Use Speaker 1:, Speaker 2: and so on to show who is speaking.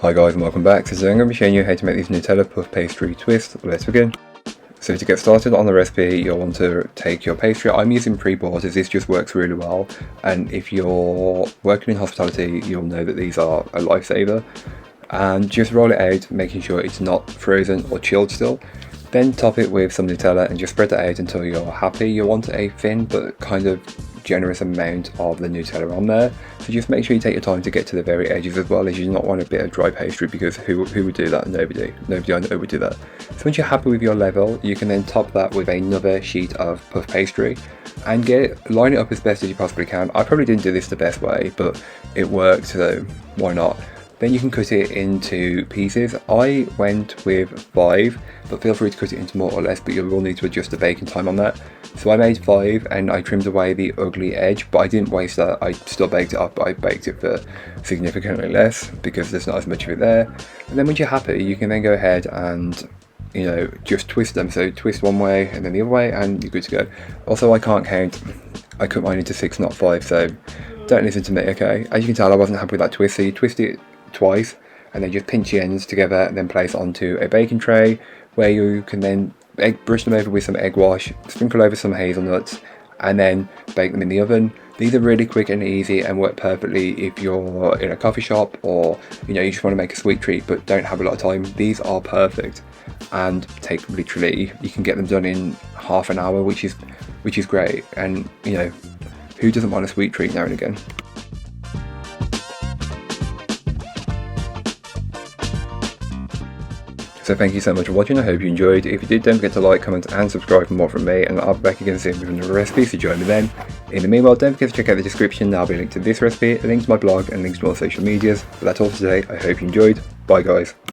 Speaker 1: Hi guys and welcome back. So today I'm going to be showing you how to make these Nutella puff pastry twists. Let's begin. So to get started on the recipe, you'll want to take your pastry. I'm using pre-bought as this just works really well, and if you're working in hospitality you'll know that these are a lifesaver. And just roll it out, making sure it's not frozen or chilled still. Then top it with some Nutella and just spread that out until you're happy. You want a thin but kind of generous amount of the Nutella on there. So just make sure you take your time to get to the very edges as well, as you do not want a bit of dry pastry, because who would do that? Nobody I know would do that. So once you're happy with your level, you can then top that with another sheet of puff pastry and line it up as best as you possibly can. I probably didn't do this the best way, but it worked, so why not? Then you can cut it into pieces. I went with 5, but feel free to cut it into more or less, but you will need to adjust the baking time on that. So I made 5 and I trimmed away the ugly edge, but I didn't waste that. I still baked it up, but I baked it for significantly less because there's not as much of it there. And then once you're happy, you can then go ahead and just twist them. So twist one way and then the other way and you're good to go. Also, I can't count. I cut mine into 6, not 5, so don't listen to me, okay? As you can tell, I wasn't happy with that twist, so you twist it twice and then just pinch the ends together and then place onto a baking tray where you can then brush them over with some egg wash, sprinkle over some hazelnuts and then bake them in the oven. These are really quick and easy and work perfectly if you're in a coffee shop or you just want to make a sweet treat but don't have a lot of time. These are perfect and take literally, you can get them done in half an hour, which is great. And who doesn't want a sweet treat now and again? So thank you so much for watching, I hope you enjoyed. If you did, don't forget to like, comment and subscribe for more from me, and I'll be back again soon with another recipe, so join me then. In the meanwhile, don't forget to check out the description, there'll be a link to this recipe, a link to my blog and links to all social medias. But that's all for today, I hope you enjoyed. Bye guys.